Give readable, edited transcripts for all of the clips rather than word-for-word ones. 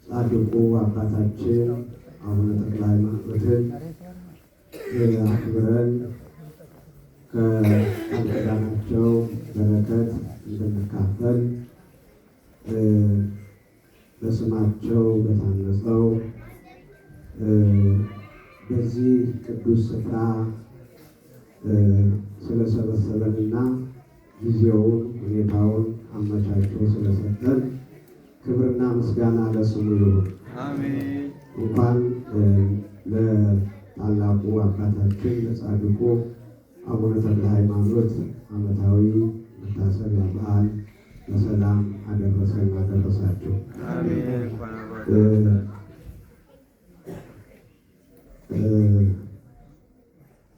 ጻድቁ አባታችን አቡነ ተክለ ሃይማኖትን አክብረን ከቃል ኪዳናቸው በረከት እንድንካፈል በስማቸው በታነጸው በዚህ ቅዱስ ስፍራ ስለሰበሰበንና ጊዜውን ሁኔታውን አመቻችቶ ስለሰጠን ክብርና ምስጋና ለስሙ ይሁን። አሜን። እንኳን ለታላቁ አባታችን ለጻድቁ አቡነ ተክለ ሃይማኖት ዓመታዊ መታሰቢያ በዓል በሰላም አደረሰን አደረሳችሁ።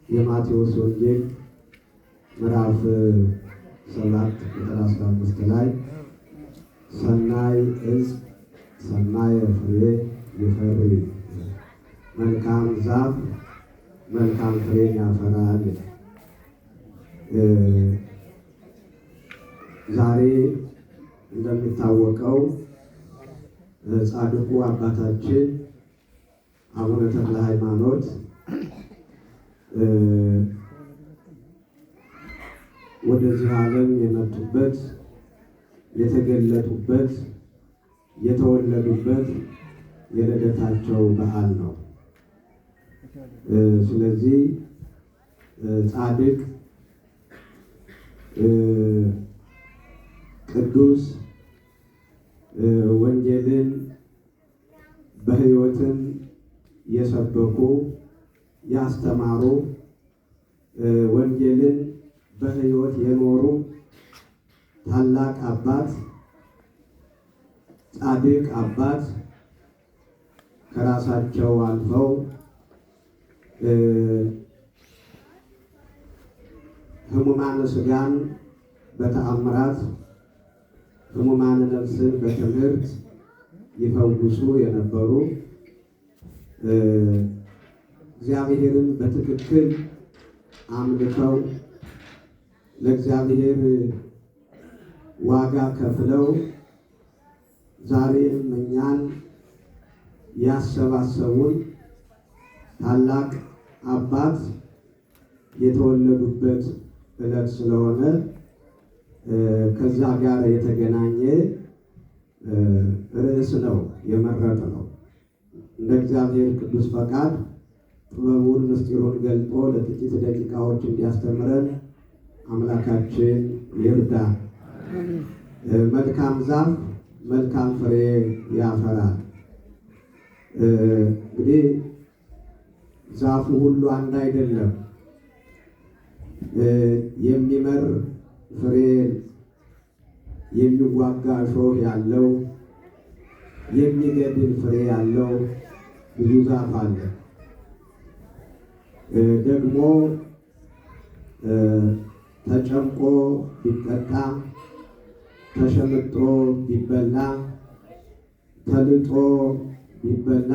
የማቴዎስ ወንጌል ምዕራፍ 7 ቁጥር 15 ላይ ሰናይ ዕፅ ሰናይ ፍሬ ይፈሪ፣ መልካም ዛፍ መልካም ፍሬን ያፈራል። ዛሬ እንደሚታወቀው ጻድቁ አባታችን አቡነ ተክለ ሃይማኖት ወደዚህ ዓለም የመጡበት የተገለጡበት የተወለዱበት የልደታቸው በዓል ነው። ስለዚህ ጻድቅ ቅዱስ ወንጌልን በሕይወትም የሰበኩ ያስተማሩ ወንጌልን በሕይወት የኖሩ ታላቅ አባት ጻድቅ አባት ከራሳቸው አልፈው ሕሙማነ ሥጋን በተአምራት ሕሙማነ ነፍስን በትምህርት ይፈውሱ የነበሩ እግዚአብሔርን በትክክል አምልከው ለእግዚአብሔር ዋጋ ከፍለው ዛሬም እኛን ያሰባሰቡን ታላቅ አባት የተወለዱበት ዕለት ስለሆነ ከዛ ጋር የተገናኘ ርዕስ ነው የመረጥነው። እንደ እግዚአብሔር ቅዱስ ፈቃድ ጥበቡን ምስጢሩን ገልጦ ለጥቂት ደቂቃዎች እንዲያስተምረን አምላካችን ይርዳን። መልካም ዛፍ መልካም ፍሬ ያፈራል። እንግዲህ ዛፉ ሁሉ አንድ አይደለም። የሚመር ፍሬ የሚዋጋ እሾህ ያለው የሚገድል ፍሬ ያለው ብዙ ዛፍ አለ። ደግሞ ተጨምቆ ቢጠጣ ተሸምጦ ቢበላ ተልጦ ቢበላ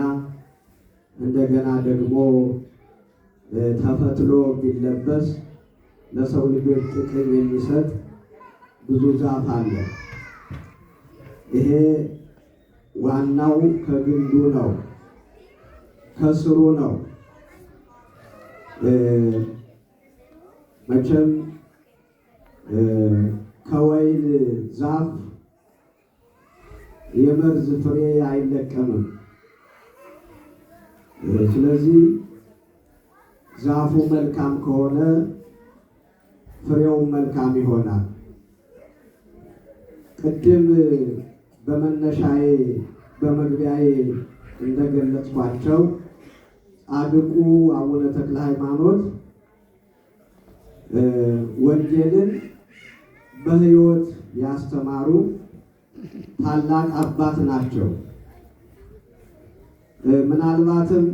እንደገና ደግሞ ተፈትሎ ቢለበስ ለሰው ልጆች ጥቅም የሚሰጥ ብዙ ዛፍ አለ። ይሄ ዋናው ከግንዱ ነው፣ ከስሩ ነው። መቼም ከወይን ዛፍ የመርዝ ፍሬ አይለቀምም። ስለዚህ ዛፉ መልካም ከሆነ ፍሬውም መልካም ይሆናል። ቅድም በመነሻዬ በመግቢያዬ እንደገለጽኳቸው ጻድቁ አቡነ ተክለ ሃይማኖት ወንጌልን በሕይወት ያስተማሩ ታላቅ አባት ናቸው። ምናልባትም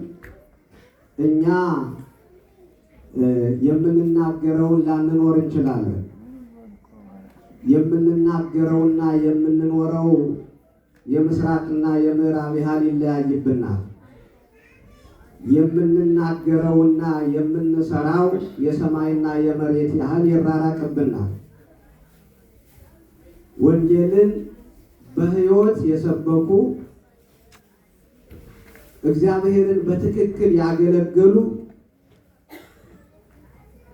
እኛ የምንናገረውን ላንኖር እንችላለን። የምንናገረውና የምንኖረው የምስራቅና የምዕራብ ያህል ይለያይብናል። የምንናገረውና የምንሰራው የሰማይና የመሬት ያህል ይራራቅብናል። ወንጌልን በሕይወት የሰበኩ እግዚአብሔርን በትክክል ያገለገሉ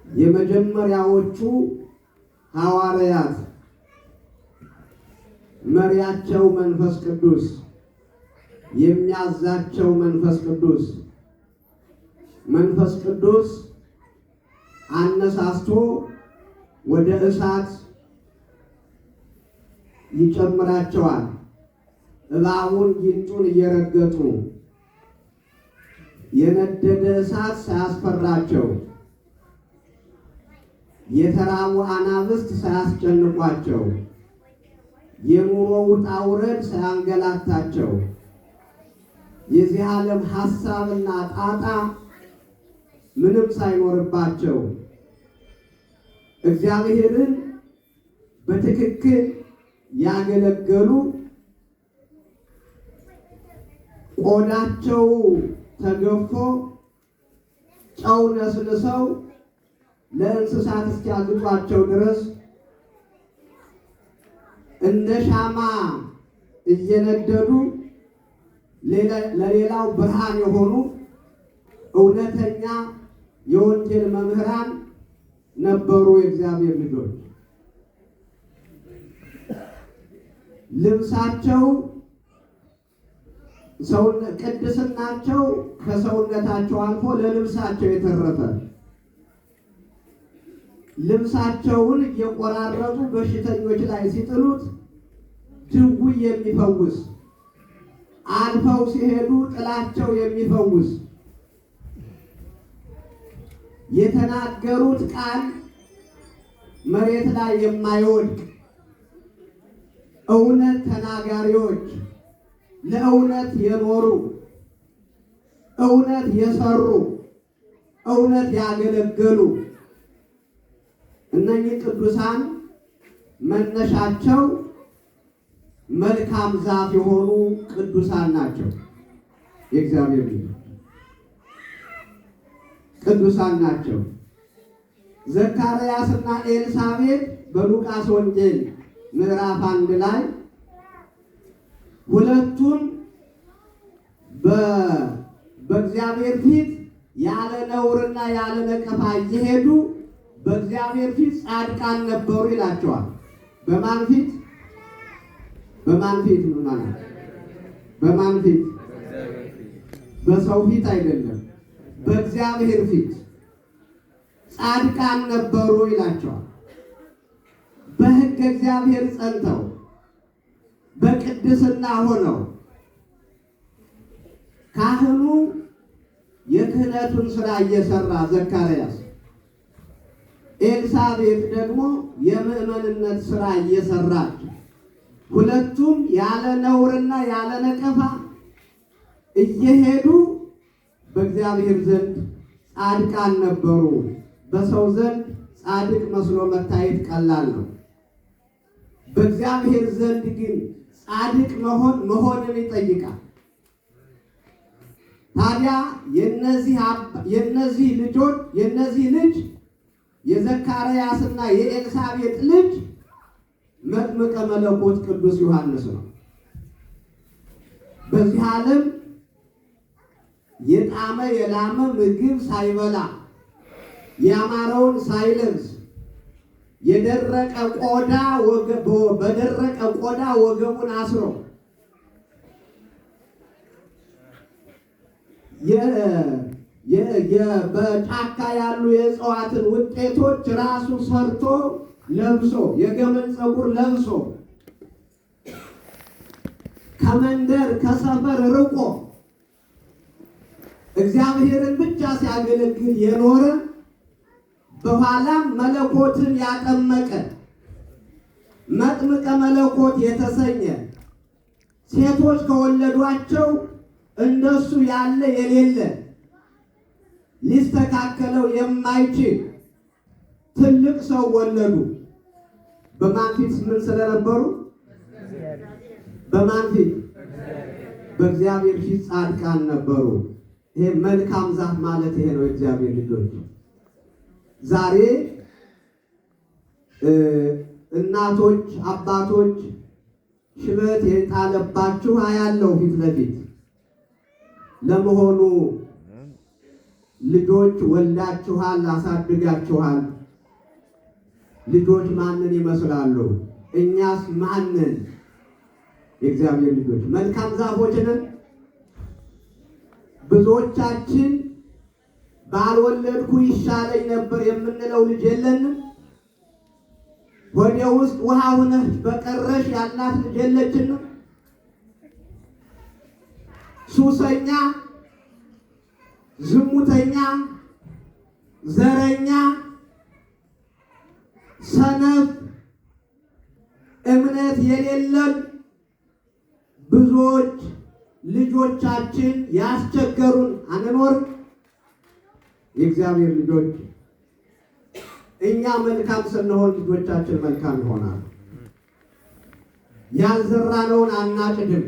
የመጀመሪያዎቹ ሐዋርያት መሪያቸው መንፈስ ቅዱስ የሚያዛቸው መንፈስ ቅዱስ አነሳስቶ ወደ እሳት ይጨምራቸዋል። እባቡን ጊንጡን እየረገጡ የነደደ እሳት ሳያስፈራቸው፣ የተራቡ አናብስት ሳያስጨንቋቸው፣ የኑሮ ውጣ ውረድ ሳያንገላታቸው፣ የዚህ ዓለም ሐሳብና ጣጣ ምንም ሳይኖርባቸው እግዚአብሔርን በትክክል ያገለገሉ ቆዳቸው ተገፎ ጨው ነስንሰው ለእንስሳት እስኪያግጧቸው ድረስ እንደ ሻማ እየነደዱ ለሌላው ብርሃን የሆኑ እውነተኛ የወንጌል መምህራን ነበሩ። የእግዚአብሔር ልጆች ልብሳቸው ቅድስናቸው ከሰውነታቸው አልፎ ለልብሳቸው የተረፈ ልብሳቸውን እየቆራረጡ በሽተኞች ላይ ሲጥሉት ድውይ የሚፈውስ አልፈው ሲሄዱ ጥላቸው የሚፈውስ የተናገሩት ቃል መሬት ላይ የማይወድቅ እውነት ተናጋሪዎች፣ ለእውነት የኖሩ፣ እውነት የሰሩ፣ እውነት ያገለገሉ እነኚህ ቅዱሳን መነሻቸው መልካም ዛፍ የሆኑ ቅዱሳን ናቸው። የእግዚአብሔር ልጆች ቅዱሳን ናቸው። ዘካርያስና ኤልሳቤጥ በሉቃስ ወንጌል ምዕራፍ 1 ላይ ሁለቱም በእግዚአብሔር ፊት ያለ ነውርና ያለ ነቀፋ እየሄዱ በእግዚአብሔር ፊት ጻድቃን ነበሩ ይላቸዋል። በማን ፊት? በማን ፊት ነው ማለት? በማን ፊት? በሰው ፊት አይደለም፣ በእግዚአብሔር ፊት ጻድቃን ነበሩ ይላቸዋል። በሕግ እግዚአብሔር ጸንተው በቅድስና ሆነው ካህኑ የክህነቱን ሥራ እየሰራ ዘካርያስ፣ ኤልሳቤጥ ደግሞ የምእመንነት ሥራ እየሰራች ሁለቱም ያለ ነውርና ያለ ነቀፋ እየሄዱ በእግዚአብሔር ዘንድ ጻድቃን ነበሩ። በሰው ዘንድ ጻድቅ መስሎ መታየት ቀላል ነው። በእግዚአብሔር ዘንድ ግን ጻድቅ መሆንን ይጠይቃል። ታዲያ የነዚህ ልጅ የዘካርያስና የኤልሳቤጥ ልጅ መጥምቀ መለኮት ቅዱስ ዮሐንስ ነው። በዚህ ዓለም የጣመ የላመ ምግብ ሳይበላ ያማረውን ሳይለብስ በደረቀ ቆዳ ወገቡን አስሮ በጫካ ያሉ የእጽዋትን ውጤቶች ራሱ ሰርቶ ለብሶ የገመል ፀጉር ለብሶ ከመንደር ከሰፈር ርቆ እግዚአብሔርን ብቻ ሲያገለግል የኖረ በኋላም መለኮትን ያጠመቀ መጥምቀ መለኮት የተሰኘ ሴቶች ከወለዷቸው እንደሱ ያለ የሌለ ሊስተካከለው የማይችል ትልቅ ሰው ወለዱ። በማን ፊት? ምን ስለነበሩ? በማን ፊት? በእግዚአብሔር ፊት ጻድቃን ነበሩ። ይሄ መልካም ዛፍ ማለት ይሄ ነው። እግዚአብሔር ልጆች ዛሬ እናቶች፣ አባቶች ሽበት የጣለባችሁ አያለው ፊት ለፊት። ለመሆኑ ልጆች ወልዳችኋል፣ አሳድጋችኋል። ልጆች ማንን ይመስላሉ? እኛስ ማንን? የእግዚአብሔር ልጆች መልካም ዛፎች ነን። ብዙዎቻችን ባልወለድኩ ይሻለኝ ነበር የምንለው ልጅ የለንም። ወደ ውስጥ ውሃ ሆነሽ በቀረሽ ያላት ልጅ የለችንም። ሱሰኛ፣ ዝሙተኛ፣ ዘረኛ፣ ሰነፍ፣ እምነት የሌለን ብዙዎች ልጆቻችን ያስቸገሩን አንኖርም። የእግዚአብሔር ልጆች እኛ መልካም ስንሆን ልጆቻችን መልካም ይሆናሉ። ያልዘራነውን አናጭድም።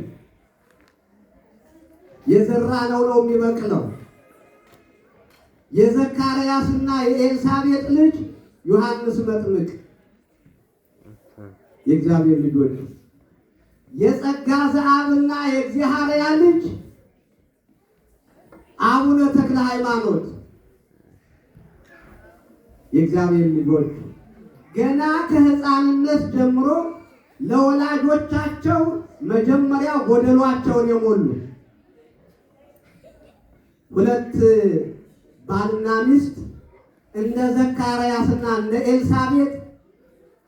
የዘራነው ነው የሚበቅለው። የዘካርያስና የኤልሳቤጥ ልጅ ዮሐንስ መጥምቅ የእግዚአብሔር ልጆች፣ የጸጋ ዘአብና የእግዚአብሔር ልጅ አቡነ ተክለ ሃይማኖት የእግዚአብሔር ልጆች ገና ከሕፃንነት ጀምሮ ለወላጆቻቸው መጀመሪያ ጎደሏቸውን የሞሉ ሁለት ባልና ሚስት እንደ ዘካርያስና እንደ ኤልሳቤጥ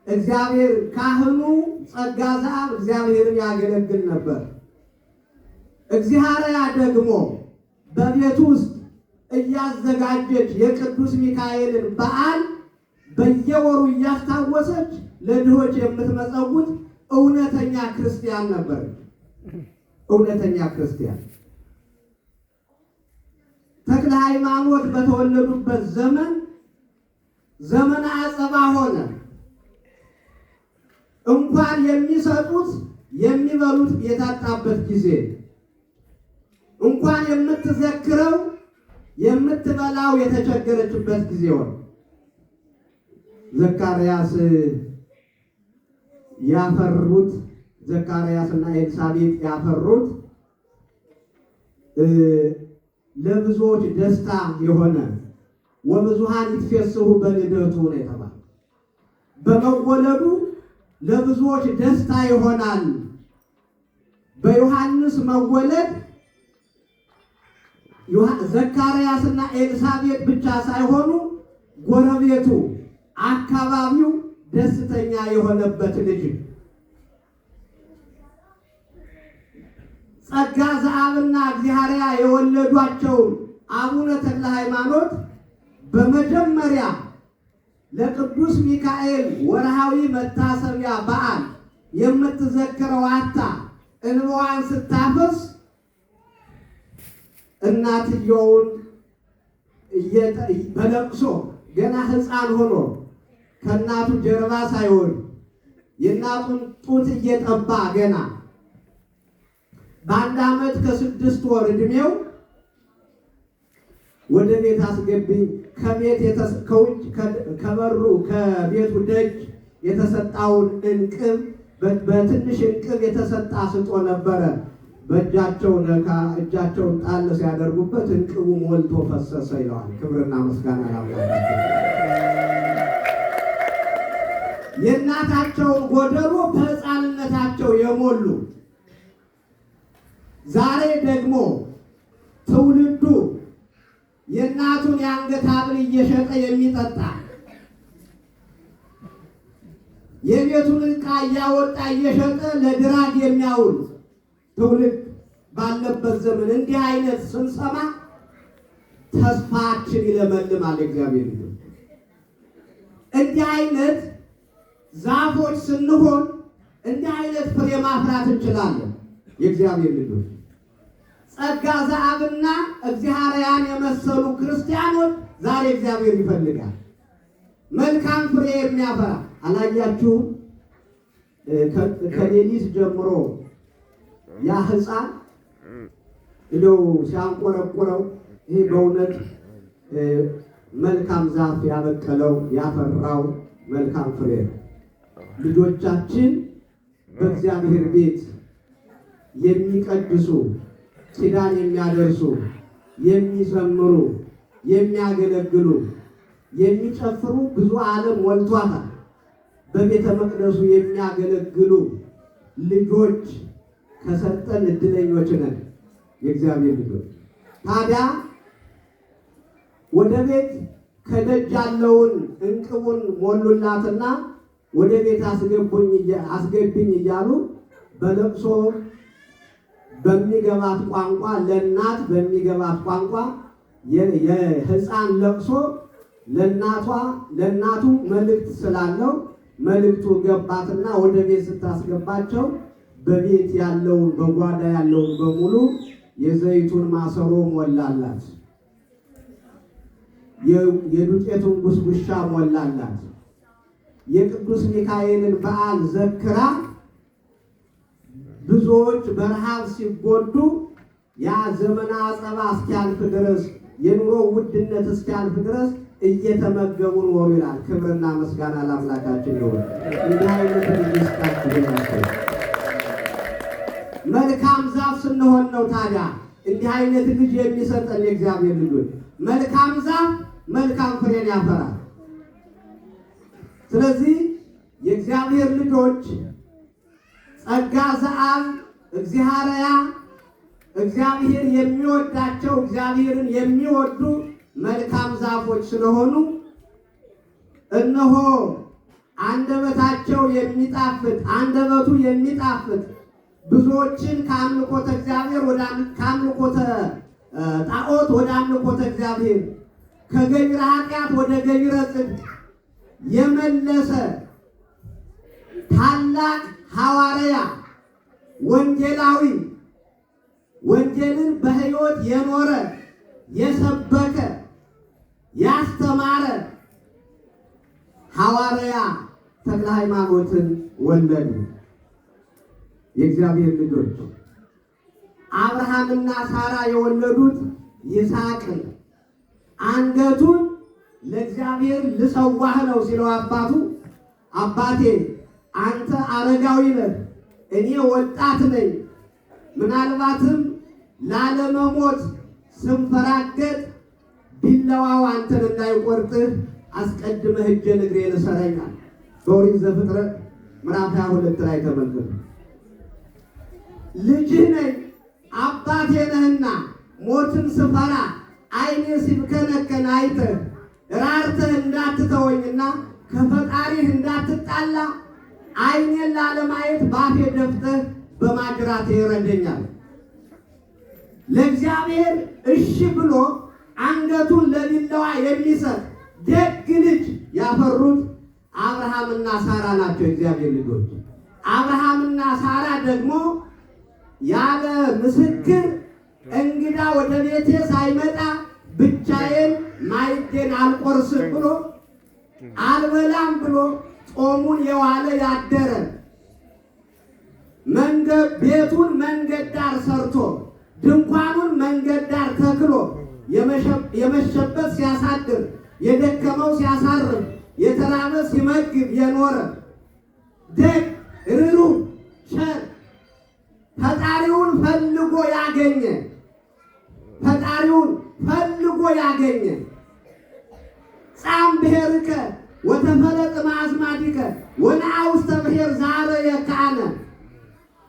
እግዚአብሔር ካህኑ ጸጋ ዘአብ እግዚአብሔርን ያገለግል ነበር። እግዚአብሔር ደግሞ በቤቱ ውስጥ እያዘጋጀች የቅዱስ ሚካኤልን በዓል በየወሩ እያስታወሰች ለድሆች የምትመጸውት እውነተኛ ክርስቲያን ነበር። እውነተኛ ክርስቲያን ተክለ ሃይማኖት በተወለዱበት ዘመን አጸባ ሆነ። እንኳን የሚሰጡት የሚበሉት የታጣበት ጊዜ፣ እንኳን የምትዘክረው የምትበላው የተቸገረችበት ጊዜ ሆነ። ዘካርያስና ኤልሳቤጥ ያፈሩት ለብዙዎች ደስታ የሆነ ወብዙሃን ይትፈስሑ በልደቱ ነው የተባለው። በመወለዱ ለብዙዎች ደስታ ይሆናል። በዮሐንስ መወለድ ዘካርያስና ኤልሳቤጥ ብቻ ሳይሆኑ ጎረቤቱ፣ አካባቢው ደስተኛ የሆነበት ልጅ ጸጋ ዘአብና እግዚአብሔር የወለዷቸው አቡነ ተክለ ሃይማኖት በመጀመሪያ ለቅዱስ ሚካኤል ወርሃዊ መታሰቢያ በዓል የምትዘክረው አታ እንባዋን ስታፈስ እናትየውን በለቅሶ ገና ሕፃን ሆኖ ከእናቱ ጀርባ ሳይሆን የእናቱን ጡት እየጠባ ገና በአንድ ዓመት ከ6 ወር ዕድሜው ወደ ቤት አስገብኝ ከውጭ ከበሩ ከቤቱ ደጅ የተሰጣውን እንቅብ በትንሽ እንቅብ የተሰጣ ስጦ ነበረ። በእጃቸው ነካ እጃቸውን ጣል ሲያደርጉበት እንቅቡ ሞልቶ ፈሰሰ ይለዋል። ክብርና ምስጋና ለአምላካችን። የእናታቸውን ጎደሎ በሕፃንነታቸው የሞሉ ዛሬ ደግሞ ትውልዱ የእናቱን የአንገት ሐብል እየሸጠ የሚጠጣ የቤቱን ዕቃ እያወጣ እየሸጠ ለድራግ የሚያውል ትውልድ ባለበት ዘመን እንዲህ አይነት ስንሰማ ተስፋችን ይለመልማል። እግዚአብሔር ልጆች እንዲህ አይነት ዛፎች ስንሆን እንዲህ አይነት ፍሬ ማፍራት እንችላለን። የእግዚአብሔር ልጆች ጸጋ ዘአብና እግዚአብሔርን የመሰሉ ክርስቲያኖች ዛሬ እግዚአብሔር ይፈልጋል። መልካም ፍሬ የሚያፈራ አላያችሁም? ከሌሊት ጀምሮ ያ ሕፃን እንደው ሲያንቆረቆረው ይሄ በእውነት መልካም ዛፍ ያበቀለው ያፈራው መልካም ፍሬ ነው። ልጆቻችን በእግዚአብሔር ቤት የሚቀድሱ ኪዳን የሚያደርሱ የሚዘምሩ የሚያገለግሉ የሚጨፍሩ ብዙ ዓለም ሞልቷታል። በቤተ መቅደሱ የሚያገለግሉ ልጆች ከሰጠን እድለኞች ነን የእግዚአብሔር ልጆች። ታዲያ ወደ ቤት ከደጅ ያለውን እንቅቡን ሞሉላትና ወደ ቤት አስገብኝ እያሉ በለቅሶ በሚገባት ቋንቋ ለእናት በሚገባት ቋንቋ የሕፃን ለቅሶ ለእናቱ መልእክት ስላለው መልእክቱ ገባትና ወደ ቤት ስታስገባቸው በቤት ያለውን በጓዳ ያለውን በሙሉ የዘይቱን ማሰሮ ሞላላት፣ የዱቄቱን ጉስጉሻ ሞላላት። የቅዱስ ሚካኤልን በዓል ዘክራ ብዙዎች በረሃብ ሲጎዱ ያ ዘመነ አጸባ እስኪያልፍ ድረስ የኑሮ ውድነት እስኪያልፍ ድረስ እየተመገቡ ኖሩ ይላል። ክብርና ምስጋና ለአምላካችን ይሁን። እንዲህ አይነት ልጅ መልካም ዛፍ ስንሆን ነው ታዲያ እንዲህ አይነት ልጅ የሚሰጠን የእግዚአብሔር ልጆች። መልካም ዛፍ መልካም ፍሬን ያፈራል። ስለዚህ የእግዚአብሔር ልጆች ጸጋ ዘአብ እግዚአብሔርያ እግዚአብሔር የሚወዳቸው እግዚአብሔርን የሚወዱ መልካም ዛፎች ስለሆኑ እነሆ አንደበታቸው የሚጣፍጥ አንደበቱ የሚጣፍጥ ብዙዎችን ከአምልኮተ እግዚአብሔር ወደ ከአምልኮተ ጣዖት ወደ አምልኮተ እግዚአብሔር ከገቢረ ኃጢአት ወደ ገቢረ ጽድቅ የመለሰ ታላቅ ሐዋርያ ወንጌላዊ ወንጌልን በሕይወት የኖረ የሰበከ ያስተማረ ሐዋርያ ተክለ ሃይማኖትን ወለዱ። የእግዚአብሔር ልጆች አብርሃምና ሳራ የወለዱት ይስሐቅን አንገቱን ለእግዚአብሔር ልሰዋህ ነው ሲለው አባቴ አንተ አረጋዊ ነህ፣ እኔ ወጣት ነኝ፣ ምናልባትም ላለመሞት ስንፈራገጥ ቢላዋው አንተን እንዳይቆርጥህ አስቀድመህ እጄን እግሬን እሰረኛል። በኦሪት ዘፍጥረት ምዕራፍ 22 ላይ ተመልከቱ። ልጅህ ነኝ አባቴ ነህና ሞትን ስፈራ ዓይኔ ሲብከነከን አይተህ ራርተህ እንዳትተወኝና ከፈጣሪህ እንዳትጣላ ዓይኔን ላለማየት ባፌ ደፍተህ በማጅራቴ ይረደኛል። ለእግዚአብሔር እሺ ብሎ አንገቱን ለቢላዋ የሚሰጥ ደግ ልጅ ያፈሩት አብርሃምና ሳራ ናቸው። እግዚአብሔር ልጆች አብርሃምና ሳራ ደግሞ ያለ ምስክር እንግዳ ወደ ቤቴ ሳይመጣ ብቻዬን ማዕዴን አልቆርስም ብሎ አልበላም ብሎ ጾሙን የዋለ ያደረ ቤቱን መንገድ ዳር ሰርቶ ድንኳኑን መንገድ ዳር ተክሎ የመሸበት ሲያሳድር የደከመው ሲያሳርፍ የተራበ ሲመግብ የኖረ ደግ ርኅሩህ ቸር ፈጣሪውን ፈልጎ ያገኘ ጻም ብሔርከ ወተፈለጥ ማዝማዲከ ወነአውስተ ብሔር ዛረ የካነ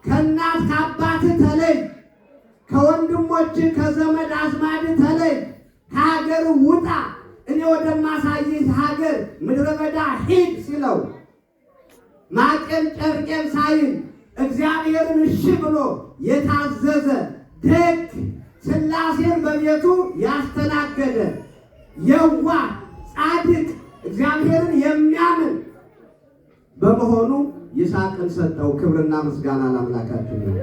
ከእናት ከአባትህ ተለይ፣ ከወንድሞች ከዘመድ አዝማድ ተለይ፣ ከሀገር ውጣ፣ እኔ ወደማሳይህ ሀገር ምድረ በዳ ሂድ ሲለው ማቄን ጨርቄን ሳይል እግዚአብሔርን እሺ ብሎ የታዘዘ ደግ ሥላሴን በቤቱ ያስተናገደ የዋህ ጻድቅ እግዚአብሔርን የሚያምን በመሆኑ ይስሐቅን ሰጠው። ክብርና ምስጋና ለአምላካችን ነው።